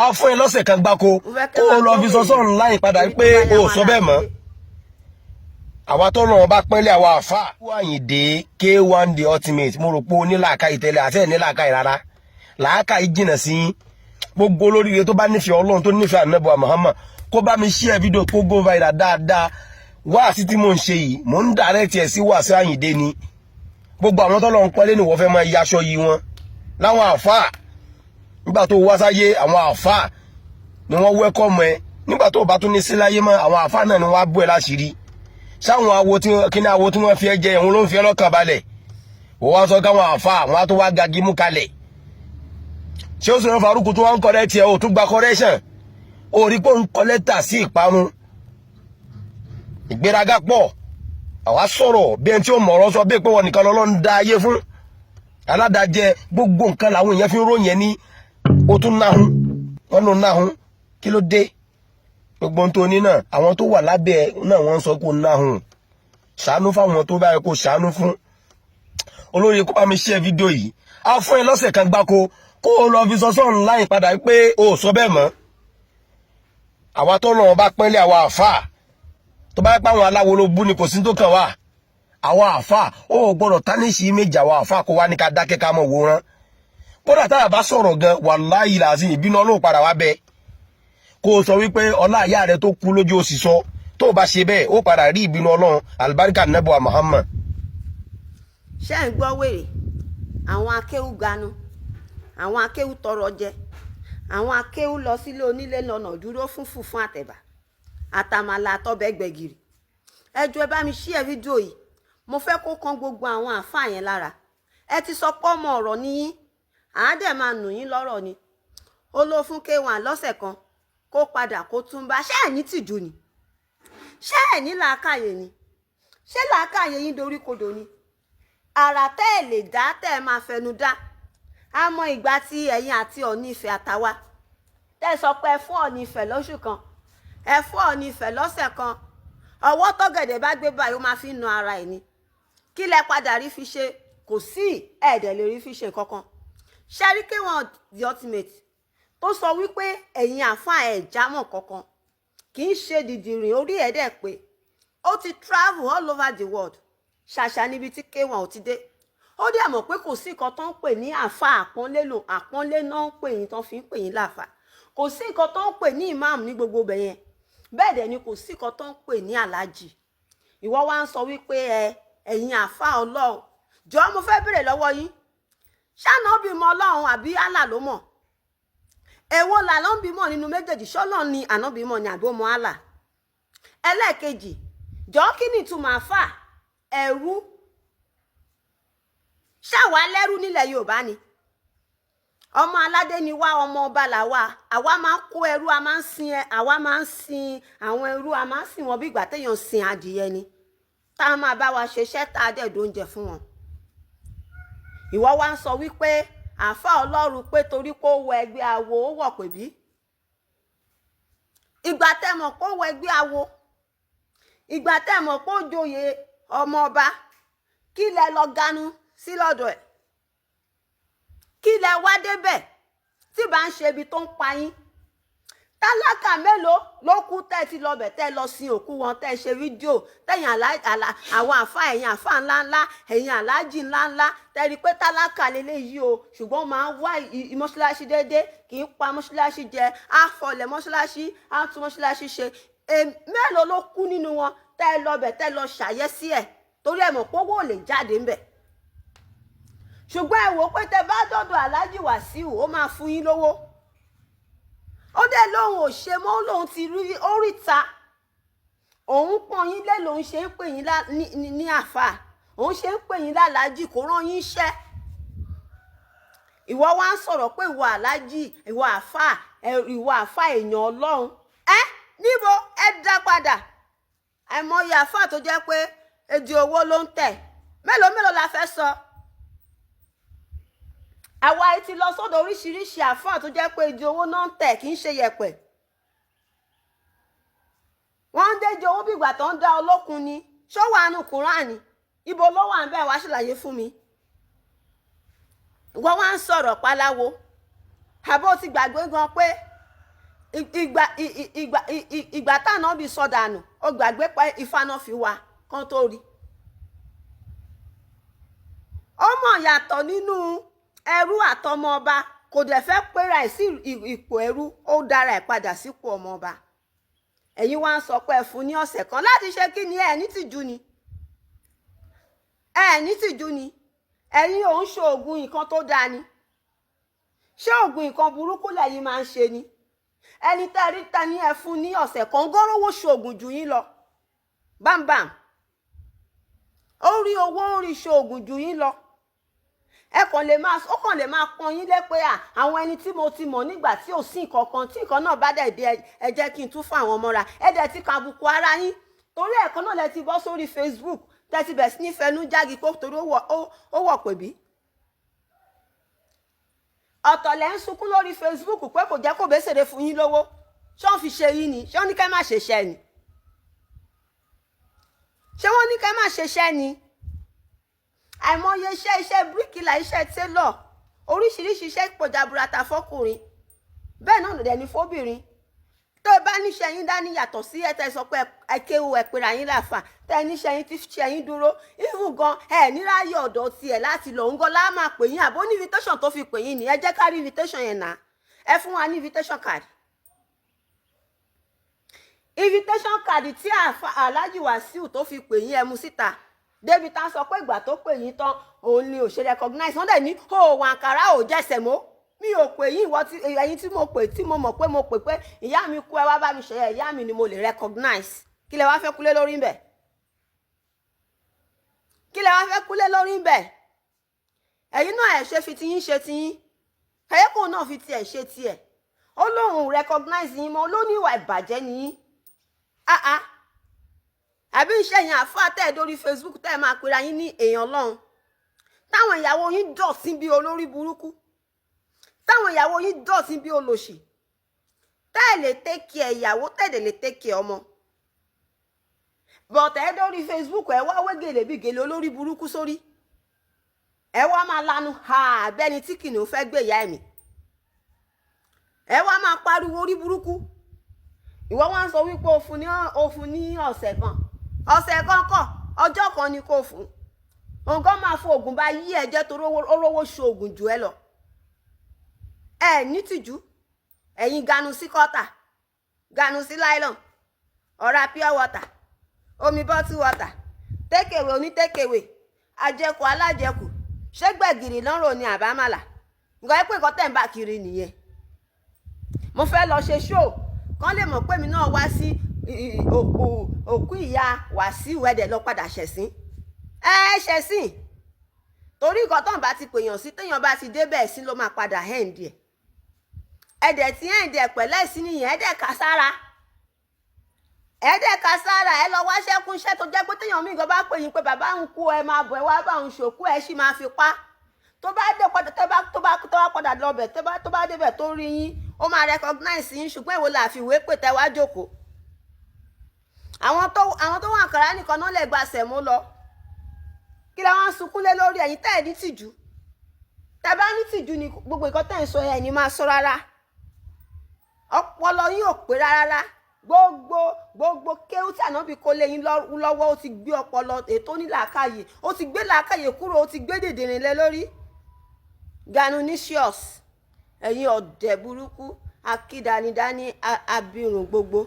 a fún ẹ lọ́sẹ̀ kan gbáko kó o lọ fi sọ sọ́run láì padà pé o sọ bẹ́ẹ̀ mọ́ àwa tó lọ́wọ́ bá pẹ́lẹ́ àwa àfà Àyìndé K1 the ultimate mo rò pé o ní làákàyè tẹ́lẹ̀ àti ẹ̀ ní làákàyè rárá làákàyè jìnnà sí gbogbo olóríire tó bá nífẹ̀ẹ́ Ọlọ́run tó nífẹ̀ẹ́ Ànábì Muhammad kó bá mi share fídíò kó go viral dáadáa wáàsí tí mò ń ṣe yìí mò ń direct ẹ̀ sí wáàsí Àyìndé ni gbogbo àwọn tó lọ́wọ́ pẹ́lẹ́ ni wọ́n fẹ́ máa yaṣọ yìí wọn láwọn àfà nígbà tó wá sáyé àwọn àfà ni wọ́n welcome ẹ nígbà tó bá tún ní sí láyé mọ́ àwọn àfà náà ni wọ́n á bú ẹ láṣìírí sáwọn awo tí kíní awo tí wọ́n fi ẹ jẹ òun ló ń fi ẹ lọ́kàn balẹ̀ ó wá sọ káwọn àfà wọn á tó wá gagi mú kalẹ̀ ṣé ó sọ̀rọ̀ Faruku tó wá ń correct ẹ ò tún gba correction ó rí pé ó ń kọ lẹ́tà sí ìparun ìgbéraga pọ̀ àwa sọ̀rọ̀ bí ẹni tí ó mọ̀ọ́rọ́ sọ bí pé wọn nìkan lọ́lọ́ ń da ayé fún aládàjẹ gbogbo nǹkan làwọn èèyàn fi ń ròyìn ẹni ó tún náhùn wọn ló náhùn kí ló dé gbogbo ohun tó ní náà àwọn tó wà lábẹ́ náà wọ́n ń sọ kó náhùn ṣàánú fáwọn tó bá yẹ kó ṣàánú fún olórí kó bá mi share fídíò yìí á fún ẹ lọ́sẹ̀ kan gbáko kó o lọ fi sọ sọ́run láì padà pé o sọ bẹ́ẹ̀ mọ́ àwa tó lọ́wọ́ bá pẹ́lẹ́ àwa àfà tó bá yẹ pé àwọn aláwo ló bú ni kò sí tó kàn wá àwọn àfà ó gbọ́dọ̀ tánìṣì méjì àwọn àfà kó wá ní ká dákẹ́ ká mọ̀ wòran kódà táyà bá sọ̀rọ̀ gan wàláhì làásì ìbínú Ọlọ́run padà wá bẹ kó o sọ wípé ọlá ìyá rẹ tó kú lójú òsì sọ tó bá ṣe bẹ́ẹ̀ ó padà rí ìbínú Ọlọ́run àlùbáríkà nẹ́bọ̀ Muhammad. ṣé ń gbọ́ wèrè àwọn akéwù ganu àwọn akéwù tọrọ jẹ àwọn akéwù lọ sílé onílé lọ́nà dúró fún fùfún àtẹ̀bà àtàmàlà àtọbẹ̀ gbẹ̀gìrì ẹjọ́ ẹ bá mi share fídíò yìí mo fẹ́ kó kan gbogbo àwọn àáfàá yẹn lára ẹ ti sọ pé ọmọ ọ̀rọ̀ níyín àádẹ́ máa nù yín lọ́rọ̀ ni ó ló fún K1 lọ́sẹ̀ kan kó padà kó tún bá ṣé ẹ̀ ní tìjú ni ṣé ẹ̀ ní làákàyè ni ṣé làákàyè yín dorí kodò ni àrà tẹ́ ẹ̀ lè dá tẹ́ ẹ máa fẹnu dá á mọ ìgbà tí ẹ̀yin àti Ọọ̀ni Ifẹ̀ àtàwa tẹ́ ẹ sọ pé ẹ fún Ọọ̀ni Ifẹ̀ lóṣù kan ẹ fún Ọọ̀ni Ifẹ̀ lọ́sẹ̀ kan ọwọ́ tọ́gẹ̀dẹ̀ bá gbé báyìí ó máa fi ń nu ara ẹ̀ ni kí lẹ padà rí fi ṣe kò sí ẹ̀ẹ́dẹ̀ lè rí fi ṣe kankan ṣẹ́rí K1 the ultimate tó sọ wípé ẹ̀yin àfáà ẹ̀ jámọ̀ kankan kì í ṣe dìdìrìn orí ẹ̀ dẹ̀ pé ó ti travel all over the world ṣàṣà níbi tí K1 ò ti dé ó dẹ̀ mọ̀ pé kò sí nǹkan tó ń pè ní àfáà àpọ́nlé náà ń pè yín tó fi ń pè yín láàfáà kò sí nǹkan tó ń pè ní imam ní gbogbo ibẹ̀ yẹn bẹ́ẹ̀ dẹ̀ ni kò sí nǹkan tó ń pè ní aláàjì ìwọ wá ń sọ wípé ẹ̀yin àfáà Ọlọ́run jọ̀ọ́ mo fẹ́ béèrè lọ́wọ́ yín ṣáná bímọ Ọlọ́run àbí Allah ló mọ̀ èwo là ló ń bímọ nínú méjèèjì ṣọ́lọ́run ni ànábìmọ ni àbí ọmọ Allah ẹlẹ́ẹ̀kejì jọ̀ọ́ kí ni ìtumọ̀ àfà ẹrú ṣàwá lẹ́rú nílẹ̀ Yorùbá ni ọmọ aládé ni wá ọmọ ọba làwa àwa máa ń kó ẹrú a máa ń sin àwa máa ń sin àwọn ẹrú a máa ń sìn wọn bí ìgbà téèyàn sin adìyẹ ni tá a máa bá wa ṣiṣẹ́ tá a dẹ̀ dóúnjẹ fún wọn ìwọ wá ń sọ wípé àfà Ọlọ́run pé torí kó wọ ẹgbẹ́ awo ó wọ̀ pé bí ìgbà tẹ́ mọ̀ kó wọ ẹgbẹ́ awo ìgbà tẹ́ mọ̀ kó joyè ọmọ ọba kí lẹ lọ ganu sí lọ́dọ̀ ẹ̀ kí lẹ wá débẹ̀ tí bá ń ṣe ibi tó ń pa yín tálákà mélòó ló kú tẹ́ ti lọ bẹ̀ tẹ́ lọ sin òkú wọn tẹ́ ṣe fídíò tẹ́yìn àwọn àfà ẹ̀yìn àfà ńláńlá ẹ̀yìn aláàjì ńláńlá tẹ́ rí pé tálákà lélẹ́yìí o ṣùgbọ́n máa ń wá mọ́ṣáláṣí déédéé kì í pa mọ́ṣáláṣí jẹ á fọlẹ̀ mọ́ṣáláṣí á tún mọ́ṣáláṣí ṣe mélòó ló kú nínú wọn tẹ́ lọ bẹ̀ tẹ́ lọ ṣàyẹ́ sí ẹ̀ torí ẹ̀ mọ̀ pé owó ò lè jáde ńbẹ̀ ṣùgbọ́n ẹ wò pé tẹ́ bá dọ́dọ̀ aláàjì Wàsíù ó máa fún yín lówó ó dẹ̀ lóun ò ṣe mọ́ lóun ti rí oríta òun pọ́n yín lé lòun ṣe ń pè yín ní àfà òun ṣe ń pè yín lálájì kó rán yín iṣẹ́ ìwọ wá ń sọ̀rọ̀ pé ìwọ alájì ìwọ àfà èèyàn Ọlọ́run níbo ẹ dá padà àìmọye àfà tó jẹ́ pé èdè owó ló ń tẹ̀ mélòó la fẹ́ sọ àwa ti lọ sọ́dọ̀ oríṣiríṣi àfáà tó jẹ́ pé ìdí owó náà ń tẹ̀ kì í ṣe yẹ̀pẹ̀ wọ́n ń déjì owó bí ìgbà tó ń dá olókun ni ṣó wà nù Kùránì ibo ló wà ń bẹ́ẹ̀ wá ṣàlàyé fún mi wọ́n wá ń sọ̀rọ̀ páláwo àbó ti gbàgbé gan pé ìgbà táwọn bí sọdànù ó gbàgbé pé ifá náà fi wá kán tó rí. ó mọ̀ yàtọ̀ nínú ẹrú àtọmọ ọba, kò dẹ̀ fẹ́ pera ẹ̀ sí ipò ẹrú, ó dára ẹ̀ padà sípò ọmọ ọba. ẹ̀yin wá ń sọ pé ẹ fún ní ọ̀sẹ̀ kan láti ṣe kí ni? ẹ̀ ní tìjú ni, ẹ̀ ní tìjú ni. ẹ̀yin ò ń ṣe oògùn nǹkan tó dáa ni? ṣé oògùn nǹkan burúkú lẹ́yìn máa ń ṣe ni? ẹni tẹ́ rí ta ní ẹ fún ní ọ̀sẹ̀ kan gọ́rọ́wọ́ ṣe oògùn jù yín lọ, bámbàm, ó rí owó, ó rí ṣe oògùn jù yín lọ. ó kàn lè máa pọn yín lé pé àwọn ẹni tí mo ti mọ̀ nígbà tí ò sí nǹkan kan, tí nǹkan náà bá dẹ̀ dé ẹ jẹ́ kí n tún fún àwọn ọmọra, ẹ dẹ̀ ti kàbùkù ara yín. torí ẹ̀kan náà lẹ ti bọ́ sórí Facebook tẹ́ ti bẹ̀ sí ní fẹnu jági pé torí ó wọ̀ pèbí. ọ̀tọ̀ lẹ́ ń sunkún lórí Facebook pé kò jẹ́ kó bẹ́sẹ̀rẹ̀ fún yín lówó. ṣé wọ́n fi ṣe yín ni? ṣé wọ́n ní kẹ́ má ṣe ṣẹ́ ni? ṣé wọ́n ní kẹ́ má ṣe ṣẹ́ ni? àìmọye iṣẹ́ bíríkìlà, iṣẹ́ télọ̀, oríṣiríṣi iṣẹ́ ìpọ̀jà burata fọ́kùnrin, bẹ́ẹ̀ náà lòdẹ̀ ní fóbìnrin. tó o bá níṣẹ́ yín dání yàtọ̀ sí ẹ tẹ́ sọ pé ẹ kéwu ẹ pera yín láfà, tẹ́ níṣẹ́ yín ti ṣe yín dúró, even gan ẹ níráyè ọ̀dọ̀ tiẹ̀ láti lọ ń gan lá máa pè yín, àbó ní invitation tó fi pè yín ni? ẹ jẹ́ ká rí invitation yẹn nà, ẹ fún wa ní invitation card. invitation card tí Alhaji Wasiu tó fi pè yín ẹ mú síta. débi tá sọ pé ìgbà tó pè yín tán òun ni ò ṣe recognize, wọ́n dẹ̀ ní òun àkàrà ò jẹsẹ̀ mọ́. mi ò pè yín, ẹ̀yin tí mo pè, tí mo mọ̀ pé mo pè pé ìyá mi kú ẹ wá bá mi ṣe ìyá mi ni mo lè recognize. kí lẹ wá fẹ́ kúlé lórí ńbẹ̀? kí lẹ wá fẹ́ kúlé ńbẹ̀? ẹ̀yin náà ẹ̀ ṣe fi tiyín ṣe tiyín, kẹ́yẹ́kùn náà fi tiẹ̀ ṣe tiẹ̀. ó lóun recognize yín mọ́, ló ní ìwà ìbàjẹ́ nìyí. àbí iṣẹ́ yẹn àfáà tẹ́ ẹ̀ dórí Facebook tẹ́ ẹ̀ máa pera yín ní èèyàn Ọlọ́run, táwọn ìyàwó yín dọ̀tí bí olórí burúkú, táwọn ìyàwó yín dọ̀tí bí olòṣì, tẹ́ ẹ̀ lè tẹ́kì ẹ̀ ìyàwó, tẹ́ ẹ̀ lè tẹ́kì ẹ̀ ọmọ. bọ̀tẹ́ ẹ̀ dórí Facebook ẹ̀ wá wégele bí gèlè olórí burúkú sórí, ẹ̀ wá máa lanu bẹ́ni tí kìnìún fẹ́ gbé ìyá ẹ̀mí, ẹ̀ wá máa pariwo orí burúkú. ìwọ wá ń sọ wípé o fún ní ọ̀sẹ̀ kan. ọ̀sẹ̀ kan kọ́, ọjọ́ kan ni kò fún. nǹkan máa fún oògùn bá yí ẹ̀jẹ̀ tó rówó ṣe oògùn jù ẹ lọ. ẹ ní tìjú, ẹ̀yin ganu sí kọ́tà, ganu sí nylon, ọ̀rá pure water, omi bottle water, tékèwé onítèkèwé, àjẹkù alájẹkù, ṣé gbẹ̀gìrì lọ́rùn ni àbámàlà? nǹkan ẹ pé nǹkan tẹ̀ ń bá kiri nìyẹn. mo fẹ́ lọ ṣe show kán lè mọ̀ pé mi náà wá sí òkú ìyá Wàsíù, ẹ̀dẹ̀ lọ padà ṣẹ̀sín. ṣẹ̀sín torí nǹkan tán bá ti pèèyàn sí, téèyàn bá ti débẹ̀ sí ló máa padà hẹ́ǹdì ẹ̀. ẹ̀dẹ̀ tí hẹ́ǹdì ẹ̀ pẹ̀lẹ́ sí nìyẹn, ẹ̀dẹ̀ ká sára, ẹ lọ wá ṣẹ́kúnṣẹ́ tó jẹ́ pé téèyàn mí gan bá pè yín pé bàbá ń kú ẹ máa bọ̀ ẹ wá bá òun ṣòkú ẹ sì máa fi pa. tó bá dé padà tó bá padà lọbẹ̀, tó bá débẹ̀ tó rí yín, ó máa recognize yín, ṣùgbọ́n èwo la fi ìwé pè tẹ́ wá jókòó. àwọn tó wà kàrá nìkan náà lè gba sẹ̀mó lọ. kí lẹ wá ń sunkún lé lórí? ẹ̀yin tẹ́ ẹ̀ ní tìjú. tẹ́ bá ní tìjú ni gbogbo nǹkan tẹ́ ń sọ ẹ̀ ní máa sọ rárá. ọpọlọ yín ò pé rárá. gbogbo kéwú tí Ànábì kó lé yín lọ́wọ́, ó ti gbé ọpọlọ ètò ní làákàyè, ó ti gbé làákàyè kúrò, ó ti gbé dèdèrìn lé lórí. Ganunicious, ẹ̀yin ọ̀dẹ̀ burúkú, akídanidání abirùn gbogbo,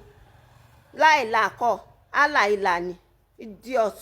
láìláàkọ̀, aláìlàní, idiot.